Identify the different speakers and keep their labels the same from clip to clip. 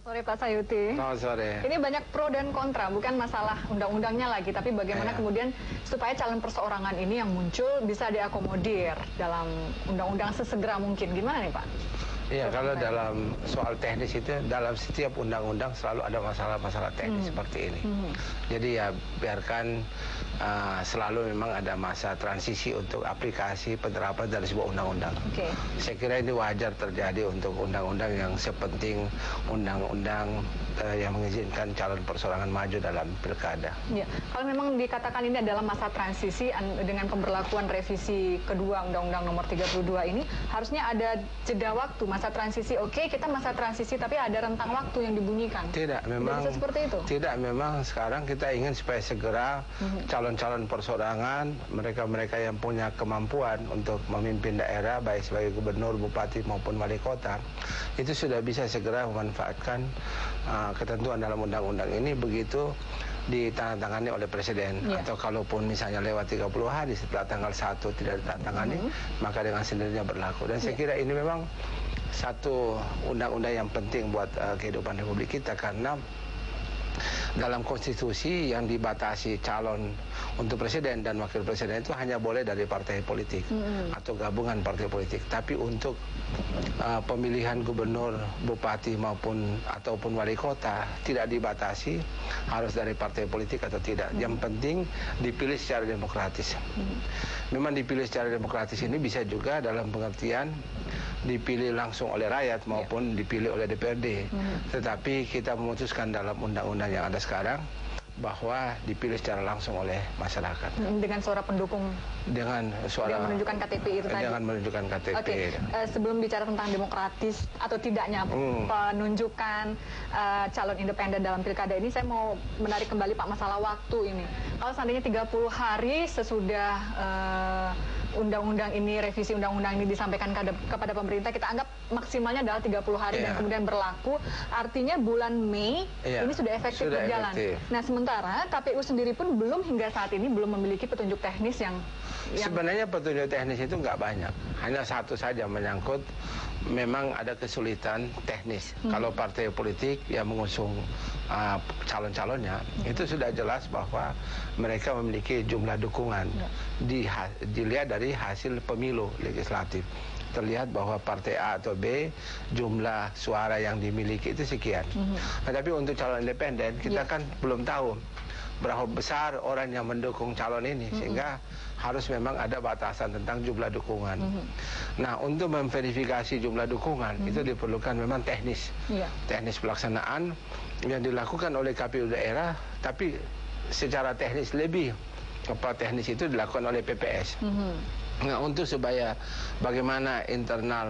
Speaker 1: Selamat sore Pak Sayuti.
Speaker 2: Selamat sore.
Speaker 1: Ini banyak pro dan kontra, bukan masalah undang-undangnya lagi, tapi bagaimana kemudian supaya calon perseorangan ini yang muncul bisa diakomodir dalam undang-undang sesegera mungkin. Gimana nih Pak?
Speaker 2: Iya, kalau dalam soal teknis itu, dalam setiap undang-undang selalu ada masalah-masalah teknis seperti ini. Jadi ya biarkan selalu memang ada masa transisi untuk aplikasi penerapan dari sebuah undang-undang. Saya kira ini wajar terjadi untuk undang-undang yang sepenting undang-undang yang mengizinkan calon perseorangan maju dalam pilkada.
Speaker 1: Ya, kalau memang dikatakan ini adalah masa transisi dengan pemberlakuan revisi kedua Undang-Undang Nomor 32 ini, harusnya ada jeda waktu, masa transisi. Oke, kita masa transisi, tapi ada rentang waktu yang dibunyikan.
Speaker 2: Tidak, memang
Speaker 1: bisa seperti itu.
Speaker 2: Tidak, memang sekarang kita ingin supaya segera calon-calon perseorangan, mereka-mereka yang punya kemampuan untuk memimpin daerah, baik sebagai gubernur, bupati maupun wali kota, itu sudah bisa segera memanfaatkan ketentuan dalam undang-undang ini begitu ditandatangani oleh presiden. Atau kalaupun misalnya lewat 30 hari setelah tanggal 1 tidak ditandatangani, maka dengan sendirinya berlaku. Dan saya kira ini memang satu undang-undang yang penting buat kehidupan Republik kita, karena dalam konstitusi yang dibatasi calon untuk presiden dan wakil presiden itu hanya boleh dari partai politik atau gabungan partai politik. Tapi untuk pemilihan gubernur, bupati ataupun wali kota tidak dibatasi harus dari partai politik atau tidak. Yang penting dipilih secara demokratis. Memang dipilih secara demokratis ini bisa juga dalam pengertian dipilih langsung oleh rakyat maupun dipilih oleh DPRD. Tetapi kita memutuskan dalam undang-undang yang ada sekarang bahwa dipilih secara langsung oleh masyarakat. Dengan
Speaker 1: suara pendukung?
Speaker 2: Dengan suara
Speaker 1: yang menunjukkan KTP itu tadi?
Speaker 2: Dengan menunjukkan KTP.
Speaker 1: Oke, sebelum bicara tentang demokratis atau tidaknya penunjukan calon independen dalam pilkada ini, saya mau menarik kembali Pak masalah waktu ini. Kalau seandainya 30 hari sesudah undang-undang ini, revisi undang-undang ini disampaikan kepada pemerintah, kita anggap maksimalnya adalah 30 hari dan kemudian berlaku, artinya bulan Mei ini sudah efektif berjalan. Nah, sementara KPU sendiri pun belum hingga saat ini belum memiliki petunjuk teknis yang
Speaker 2: sebenarnya petunjuk teknis itu nggak banyak, hanya satu saja menyangkut memang ada kesulitan teknis. Kalau partai politik yang mengusung calon-calonnya itu sudah jelas bahwa mereka memiliki jumlah dukungan. Dilihat dari hasil pemilu legislatif, terlihat bahwa partai A atau B jumlah suara yang dimiliki itu sekian. Tapi untuk calon independen kita kan belum tahu berapa besar orang yang mendukung calon ini, sehingga harus memang ada batasan tentang jumlah dukungan. Nah, untuk memverifikasi jumlah dukungan itu diperlukan memang teknis, teknis pelaksanaan yang dilakukan oleh KPU daerah, tapi secara teknis teknis itu dilakukan oleh PPS. Nah, untuk supaya bagaimana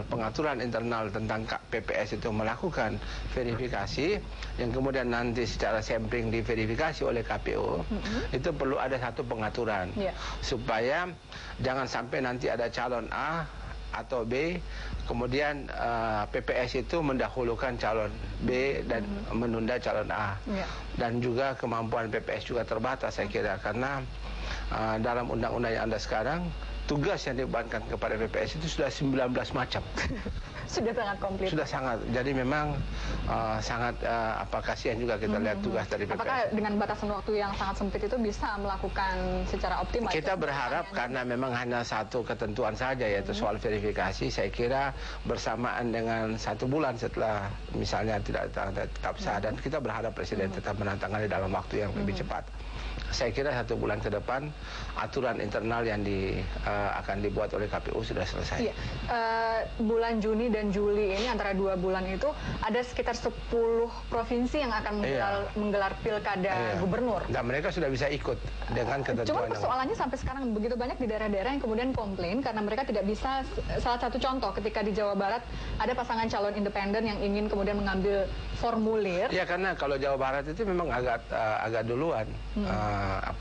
Speaker 2: pengaturan internal tentang PPS itu melakukan verifikasi yang kemudian nanti secara sampling diverifikasi oleh KPU, itu perlu ada satu pengaturan supaya jangan sampai nanti ada calon A atau B, kemudian PPS itu mendahulukan calon B dan menunda calon A. Dan juga kemampuan PPS juga terbatas saya kira, karena dalam undang-undang yang ada sekarang tugas yang dibebankan kepada PPS itu sudah 19 macam.
Speaker 1: Sudah sangat komplit.
Speaker 2: Sudah sangat. Jadi memang sangat kasihan juga kita lihat tugas dari PPS.
Speaker 1: Apakah dengan batasan waktu yang sangat sempit itu bisa melakukan secara optimal?
Speaker 2: Kita berharap karena memang hanya satu ketentuan saja, yaitu soal verifikasi. Saya kira bersamaan dengan 1 bulan setelah misalnya tidak tetap sah, dan kita berharap Presiden tetap menandatangani dalam waktu yang lebih cepat. Saya kira 1 bulan ke depan aturan internal yang akan dibuat oleh KPU sudah selesai.
Speaker 1: Bulan Juni dan Juli ini, antara 2 bulan itu ada sekitar 10 provinsi yang akan menggelar pilkada gubernur.
Speaker 2: Dan mereka sudah bisa ikut dengan ketentuan.
Speaker 1: Cuma persoalannya sampai sekarang begitu banyak di daerah-daerah yang kemudian komplain karena mereka tidak bisa. Salah satu contoh ketika di Jawa Barat ada pasangan calon independen yang ingin kemudian mengambil formulir.
Speaker 2: Ya, karena kalau Jawa Barat itu memang agak duluan.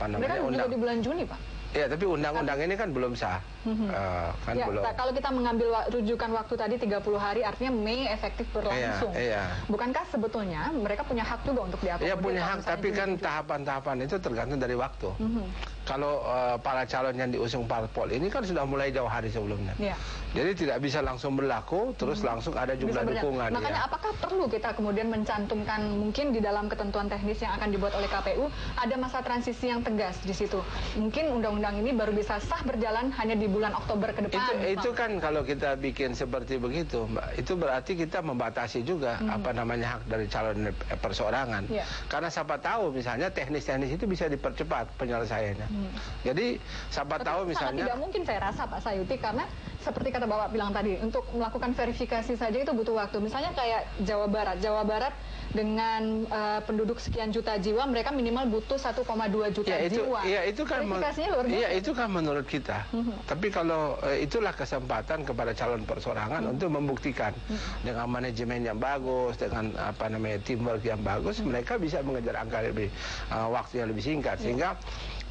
Speaker 1: Mereka juga di bulan Juni, Pak.
Speaker 2: Ya, tapi undang-undang ini kan belum sah. Kan
Speaker 1: ya,
Speaker 2: belum.
Speaker 1: kalau kita mengambil rujukan waktu tadi 30 hari, artinya Mei efektif berlangsung. Bukankah sebetulnya mereka punya hak juga untuk diakomodir?
Speaker 2: Iya punya hak, tapi kan tahapan-tahapan itu tergantung dari waktu. Kalau para calon yang diusung parpol ini kan sudah mulai jauh hari sebelumnya. Jadi tidak bisa langsung berlaku, terus langsung ada jumlah dukungan.
Speaker 1: Makanya apakah perlu kita kemudian mencantumkan mungkin di dalam ketentuan teknis yang akan dibuat oleh KPU ada masa transisi yang tegas di situ? Mungkin undang-undang ini baru bisa sah berjalan hanya di bulan Oktober ke depan.
Speaker 2: Itu kan kalau kita bikin seperti begitu, Mbak, itu berarti kita membatasi juga apa namanya hak dari calon perseorangan. Karena siapa tahu misalnya teknis-teknis itu bisa dipercepat penyelesaiannya. Jadi siapa tahu misalnya
Speaker 1: tidak mungkin saya rasa Pak Sayuti, karena seperti kata Bapak bilang tadi, untuk melakukan verifikasi saja itu butuh waktu. Misalnya kayak Jawa Barat dengan penduduk sekian juta jiwa, mereka minimal butuh 1,2 juta jiwa.
Speaker 2: Itu kan
Speaker 1: verifikasinya luar biasa.
Speaker 2: Itu kan menurut kita. Tapi kalau itulah kesempatan kepada calon perseorangan untuk membuktikan dengan manajemen yang bagus, dengan apa namanya teamwork yang bagus, mereka bisa mengejar angka lebih waktu yang lebih singkat, sehingga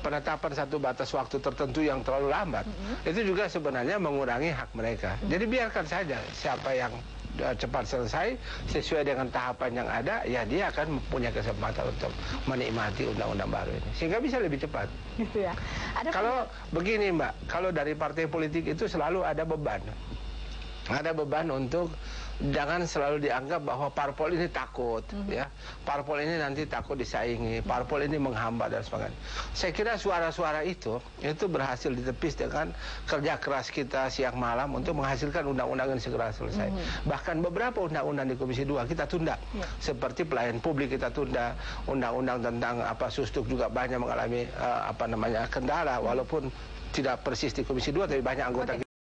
Speaker 2: penetapan satu batas waktu tertentu yang terlalu lambat itu juga sebenarnya mengurangi hak mereka. Jadi biarkan saja siapa yang cepat selesai sesuai dengan tahapan yang ada, ya dia akan punya kesempatan untuk menikmati undang-undang baru ini sehingga bisa lebih cepat.
Speaker 1: Gitu ya.
Speaker 2: Kalau begini Mbak, kalau dari partai politik itu selalu ada beban. Ada beban untuk jangan selalu dianggap bahwa parpol ini takut, ya. Parpol ini nanti takut disaingi, parpol ini menghambat dan sebagainya. Saya kira suara-suara itu berhasil ditepis dengan kerja keras kita siang malam untuk menghasilkan undang-undang yang segera selesai. Bahkan beberapa undang-undang di Komisi 2 kita tunda, seperti pelayanan publik kita tunda, undang-undang tentang sustuk juga banyak mengalami kendala, walaupun tidak persis di Komisi 2 tapi banyak anggota